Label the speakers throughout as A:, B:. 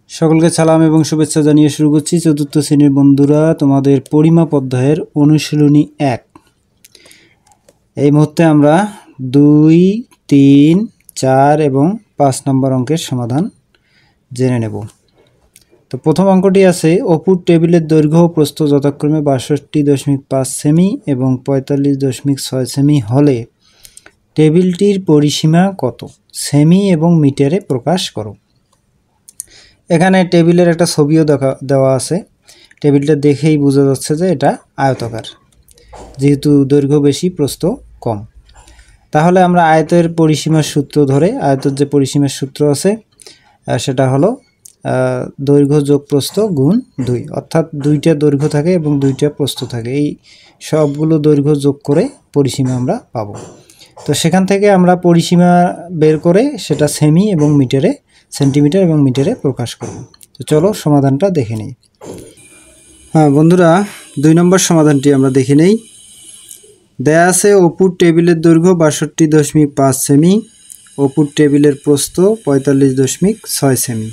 A: সকলকে সালাম এবং শুভেচ্ছা জানিয়ে শুরু করছি চতুর্থ শ্রেণীর বন্ধুরা তোমাদের পরিমাপ অধ্যায়ের অনুশীলনী 1। এই মুহূর্তে আমরা 2, 3, 4 এবং 5 নম্বর অঙ্কের সমাধান জেনে নেব। তো প্রথম অঙ্কটি আছে অপুর টেবিলের দৈর্ঘ্য ও প্রস্থ যথাক্রমে 62.5 সেমি এবং 45.6 সেমি হলে টেবিলটির পরিসীমা কত? সেমি এবং মিটারে প্রকাশ করো। এখানে টেবিলের একটা ছবিও দেওয়া আছে। টেবিলটা দেখেই বোঝা যাচ্ছে যে এটা আয়তাকার, যেহেতু দৈর্ঘ্য বেশি প্রস্থ কম। তাহলে আমরা আয়তের পরিসীমার সূত্র ধরে, আয়তের যে পরিসীমার সূত্র আছে সেটা হলো দৈর্ঘ্য যোগ প্রস্থ গুণ 2, অর্থাৎ 2টা দৈর্ঘ্য থাকে এবং 2টা প্রস্থ থাকে। এই সবগুলো দৈর্ঘ্য যোগ করে পরিসীমা আমরা পাবো। তো সেখান থেকে আমরা পরিসীমা বের করে সেটা সেমি এবং মিটারে, সেন্টিমিটার এবং মিটারে প্রকাশ করব। তো চলো সমাধানটা দেখে নিই। হ্যাঁ বন্ধুরা, 2 নম্বর সমাধানটি আমরা দেখে নেই। দেয়া আছে অপুর টেবিলের দৈর্ঘ্য 62.5 সেমি, অপুর টেবিলের প্রস্থ 45.6 সেমি।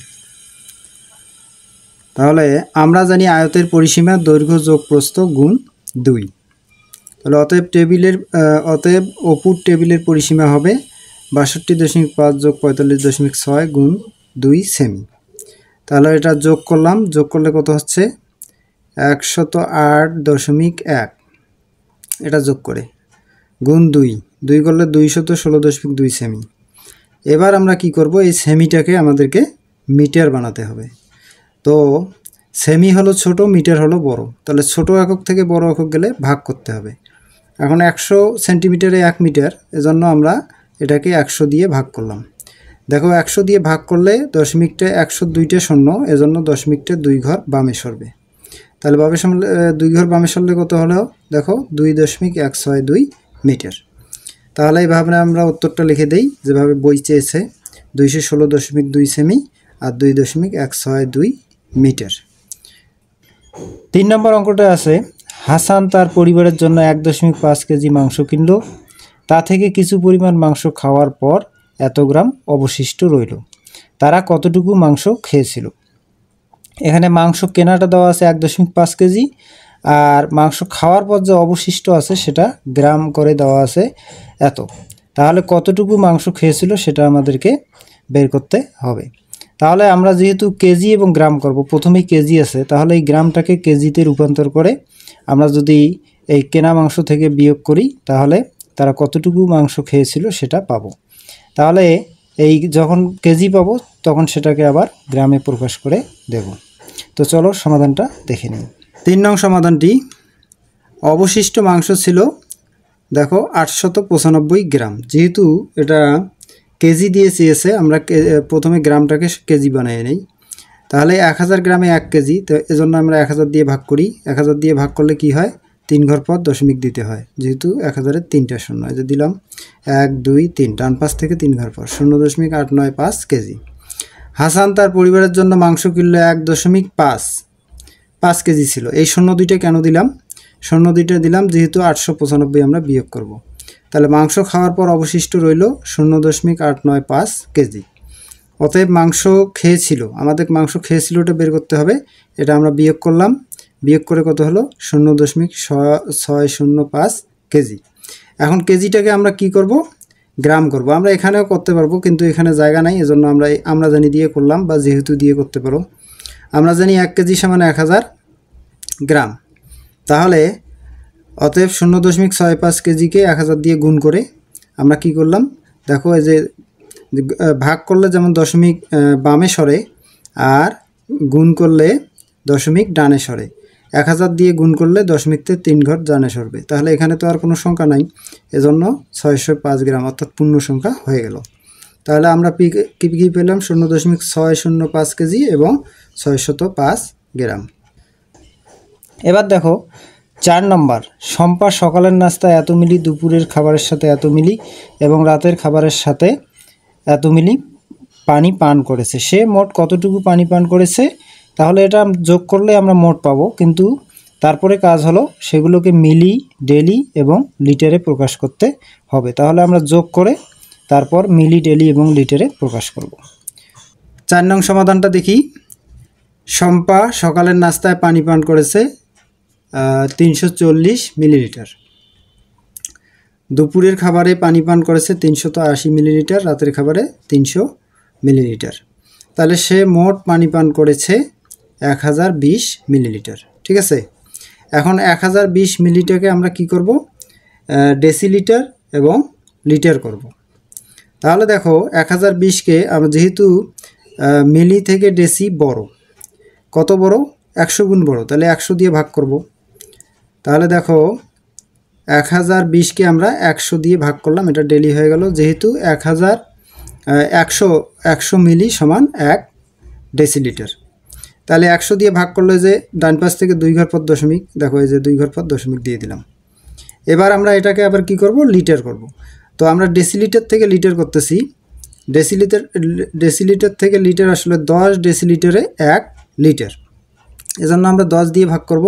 A: তাহলে আমরা জানি আয়তের পরিসীমা দৈর্ঘ্য যোগ প্রস্থ গুণ 2। তাহলে অতএব অপুর টেবিলের পরিসীমা হবে 62.5 যোগ 45.6 গুণ 2 সেমি। তাহলে এটা যোগ করলাম, যোগ করলে কত হচ্ছে 108.1, এটা যোগ করে গুণ 2 করলে 216.2 সেমি। এবার আমরা কি করব, এই সেমিটাকে আমাদেরকে মিটার বানাতে হবে। তো সেমি হলো ছোট, মিটার হলো বড়। তাহলে ছোট একক থেকে বড় একক গেলে ভাগ করতে হবে। এখন 100 সেন্টিমিটারে 1 মিটার, এজন্য আমরা এটাকে 100 দিয়ে ভাগ করলাম। দেখো 100 দিয়ে ভাগ করলে দশমিকটা 102টা শূন্য, এজন্য দশমিকটা 2 ঘর বামে সরবে। তাহলে বামে সরলে 2 ঘর বামে সরলে কত হলো দেখো 2.162 মিটার। তাহলে এইভাবে আমরা উত্তরটা লিখে দেই যেভাবে বই চেয়েছে, 216.2 সেমি আর 2.162 মিটার। 3 নম্বর অঙ্কটা আছে হাসান তার পরিবারের জন্য 1.5 কেজি মাংস কিনলো। তা থেকে কিছু পরিমাণ মাংস খাওয়ার পর এত গ্রাম অবশিষ্ট রইল। তারা কতটুকু মাংস খেয়েছিল? এখানে মাংস কেনাটা দেওয়া আছে 1.5 কেজি, আর মাংস খাওয়ার পর যে অবশিষ্ট আছে সেটা গ্রাম করে দেওয়া আছে এত। তাহলে কতটুকু মাংস খেয়েছিল সেটা আমাদেরকে বের করতে হবে। তাহলে আমরা যেহেতু কেজি এবং গ্রাম করব, প্রথমেই কেজি আছে, তাহলে এই গ্রামটাকে কেজিতে রূপান্তর করে আমরা যদি এই কেনা মাংস থেকে বিয়োগ করি তাহলে তারা কতটুকু মাংস খেয়েছিল সেটা পাবো। তাহলে এই যখন কেজি পাবো তখন সেটাকে আবার গ্রামে প্রকাশ করে দেব। তো চলো সমাধানটা দেখে নিই। 3 নং সমাধানটি, অবশিষ্ট মাংস ছিল দেখো 895 গ্রাম। যেহেতু এটা কেজি দিয়ে চেয়েছে, আমরা প্রথমে গ্রামটাকে কেজি বানিয়ে নেই। তাহলে 1000 গ্রামে 1 কেজি, তো এজন্য আমরা 1000 দিয়ে ভাগ করি। 1000 দিয়ে ভাগ করলে কি হয়, 3 ঘর পর দশমিক দিতে হয়, যেহেতু 1000-এর 3টা শূন্য। এই যে দিলাম 1, 2, 3, ডান পাশ থেকে 3 ঘর পর 0.895 কেজি। হাসান তার পরিবারের জন্য মাংস কিনলো 1.5 কেজি ছিল। এই 02টা কেন দিলাম? 02টা দিলাম যেহেতু 895 আমরা বিয়োগ করব। তাহলে মাংস খাওয়ার পর অবশিষ্ট রইল 0.895 কেজি। অতএব মাংস খেয়েছিল, আমাদের মাংস খেয়েছিলটা বের করতে হবে। এটা আমরা বিয়োগ করলাম, বিয়োগ করে কত হলো 0.605 কেজি। এখন কেজিটাকে আমরা কি করব, গ্রাম করব। আমরা এখানেও করতে পারবো, কিন্তু এখানে জায়গা নাই, এজন্য আমরা জানি দিয়ে করলাম, বা যেহেতু দিয়ে করতে পারো। আমরা জানি 1 কেজি সমান 1000 গ্রাম। তাহলে অতএব 0.65 কেজিকে 1000 দিয়ে গুণ করে আমরা কি করলাম দেখো, এই যে ভাগ করলে যেমন দশমিক বামে সরে, আর গুণ করলে দশমিক ডানে সরে। 1000 দিয়ে গুণ করলে দশমিকতে 3 ঘর ডানে সরবে। তাহলে এখানে তো আর কোনো সংখ্যা নাই, এজন্য 605 গ্রাম অর্থাৎ পূর্ণ সংখ্যা হয়ে গেল। তাহলে আমরা কি পেলাম 0.605 কেজি এবং 605 গ্রাম। এবার দেখো 4 নম্বর, শম্পা সকালের নাস্তায় এত মিলি, দুপুরের খাবারের সাথে এত মিলি এবং রাতের খাবারের সাথে এত মিলি পানি পান করেছে। সে মোট কতটুকু পানি পান করেছে? তাহলে এটা যোগ করলে আমরা মোট পাবো, কিন্তু তারপরে কাজ হলো সেগুলোকে মিলি, ডেলি এবং লিটারে প্রকাশ করতে হবে। তাহলে আমরা যোগ করে তারপর মিলি, ডেলি এবং লিটারে প্রকাশ করব। 4 নং সমাধানটা দেখি। শম্পা সকালের নাস্তায় পানি পান করেছে 340 মিলিলিটার। দুপুরের খাবারে পানি পান করেছে 380 মিলিলিটার, রাতের খাবারে 300 মিলিলিটার। তাহলে সে মোট পানি পান করেছে 1020 মিলিলিটার। ঠিক আছে, এখন 1020 মিলিটারকে আমরা কি করব, ডেসিলিটার এবং লিটার করব। তাহলে দেখো 1020কে আমরা যেহেতু মিলি থেকে ডেসি বড়, কত বড়, 100 গুণ বড়, তাহলে 100 দিয়ে ভাগ করব। তাহলে দেখো 1020কে আমরা 100 দিয়ে ভাগ করলাম, এটা ডেলি হয়ে গেল। যেহেতু 100 মিলি সমান 1 ডেসিলিটার, তাহলে 100 দিয়ে ভাগ করলে যে ডান পাশ থেকে 2 ঘর পর দশমিক, দেখো এই যে 2 ঘর পর দশমিক দিয়ে দিলাম। এবার আমরা এটাকে আবার কি করব, লিটার করব। তো আমরা ডেসিলিটার থেকে লিটার করতেছি, ডেসিলিটার থেকে লিটার আসলে 10 ডেসিলিটারে 1 লিটার, এজন্য আমরা 10 দিয়ে ভাগ করব।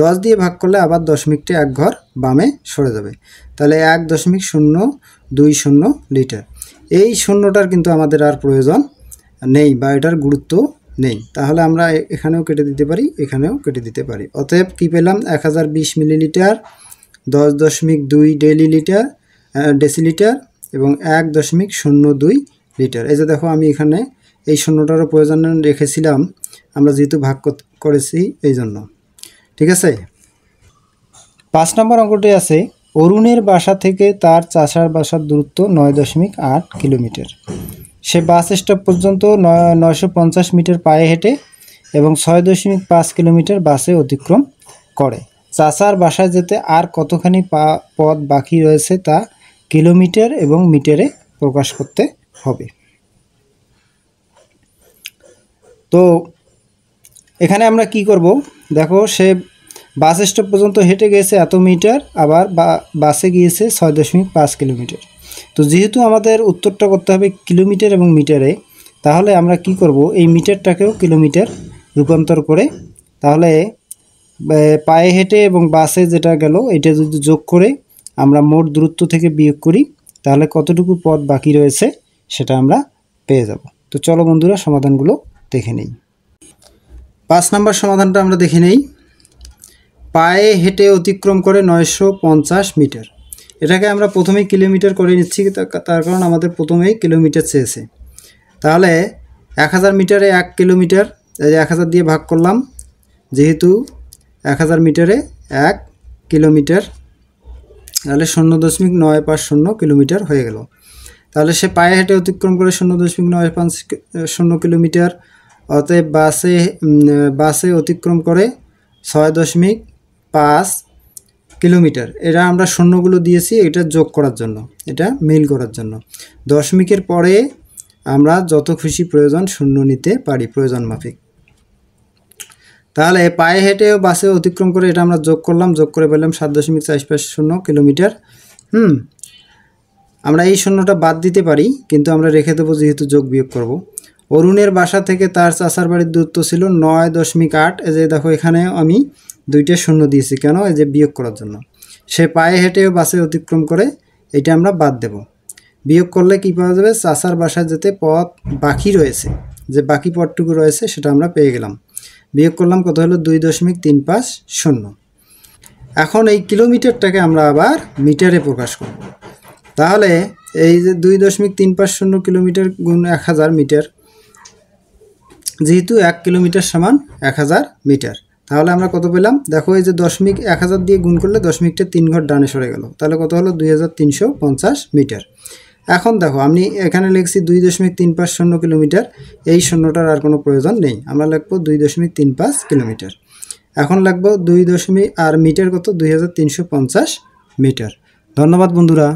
A: 10 দিয়ে ভাগ করলে আবার দশমিকটা 1 ঘর বামে সরে যাবে, তাহলে 1.020 লিটার। এই শূন্যটার কিন্তু আমাদের আর প্রয়োজন নেই বা এটার গুরুত্ব নেই, তাহলে আমরা এখানেও কেটে দিতে পারি, এখানেও কেটে দিতে পারি। অতএব কী পেলাম, 1020 মিলিলিটার, 10.2 ডেসিলিটার এবং 1.02 লিটার। এই যে দেখো আমি এখানে এই শূন্যটারও প্রয়োজন রেখেছিলাম, আমরা যেহেতু ভাগ করেছি এই জন্য। ঠিক আছে, 5 নম্বর অঙ্কটি আছে, অরুণের বাসা থেকে তার চাচার বাসার দূরত্ব 9.8 কিলোমিটার। সে বাস স্টপ পর্যন্ত 950 মিটার পায়ে হেঁটে এবং 6.5 কিলোমিটার বাসে অতিক্রম করে। চাচার বাসায় যেতে আর কতখানি পথ বাকি রয়েছে তা কিলোমিটার এবং মিটারে প্রকাশ করতে হবে। তো এখানে আমরা কি করব, দেখো সে বাস স্টপ পর্যন্ত হেঁটে গিয়েছে এত মিটার, আবার বাসে গিয়েছে 6.5 কিলোমিটার। তো যেহেতু আমাদের উত্তরটা করতে হবে কিলোমিটার এবং মিটারে, তাহলে আমরা কি করব, এই মিটারটাকেও কিলোমিটার রূপান্তর করে, তাহলে পায়ে হেঁটে এবং বাসে যেটা গেল এটা যদি যোগ করে আমরা মোট দূরত্ব থেকে বিয়োগ করি, তাহলে কতটুকু পথ বাকি রয়েছে সেটা আমরা পেয়ে যাব। তো চলো বন্ধুরা সমাধানগুলো দেখে নেই। 5 নম্বর সমাধানটা আমরা দেখে নেই। পায়ে হেঁটে অতিক্রম করে 950 মিটার, এটাকে আমরা প্রথমেই কিলোমিটার করে নিচ্ছি, তার কারণ আমাদের প্রথমেই কিলোমিটার চেয়েছে। তাহলে 1000 মিটারে 1 কিলোমিটার, এই যে 1000 দিয়ে ভাগ করলাম, যেহেতু 1000 মিটারে 1 কিলোমিটার, তাহলে 0.950 কিলোমিটার হয়ে গেল। তাহলে সে পায়ে হেঁটে অতিক্রম করে 0.950 কিলোমিটার। অতএব বাসে অতিক্রম করে 6.5 কিলোমিটার। এটা আমরা শূন্যগুলো দিয়েছি এটা যোগ করার জন্য, এটা মিল করার জন্য। দশমিকের পরে আমরা যত খুশি প্রয়োজন শূন্য নিতে পারি প্রয়োজন মাফিক। তাহলে পায়ে হেঁটে বাসে অতিক্রম করে এটা আমরা যোগ করলাম, যোগ করে পেলাম 7.450 কিলোমিটার। আমরা এই শূন্যটা বাদ দিতে পারি, কিন্তু আমরা রেখে দেবো যেহেতু যোগ বিয়োগ করব। অরুণের বাসা থেকে তার চাচার বাড়ির দূরত্ব ছিল 9.8। এই যে দেখো এখানে আমি 2টা শূন্য দিয়েছি, কেন, এই যে বিয়োগ করার জন্য। সে পায়ে হেঁটে বাসে অতিক্রম করে, এটা আমরা বাদ দেব। বিয়োগ করলে কি পাওয়া যাবে, চাচার বাসায় যেতে পথ বাকি রয়েছে, যে বাকি পথটুকু রয়েছে সেটা আমরা পেয়ে গেলাম। বিয়োগ করলাম, কত হলো 2.350। এখন এই কিলোমিটারটাকে আমরা আবার মিটারে প্রকাশ করব। তাহলে এই যে 2.350 কিলোমিটার গুণ 1000 মিটার, যেহেতু 1 কিলোমিটার সমান 1000 মিটার, তাহলে আমরা কত পেলাম, দেখো এই যে দশমিক 1000 দিয়ে গুণ করলে দশমিকটা 3 ঘর ডানে সরে গেল, তাহলে কত হলো 2350 মিটার। এখন দেখো আমি এখানে লিখছি 2.350 কিলোমিটার, এই শূন্যটার আর কোনো প্রয়োজন নেই, আমরা লিখবো 2.35 কিলোমিটার। এখন লিখবো 2 আর মিটার কত, 2350 মিটার। ধন্যবাদ বন্ধুরা।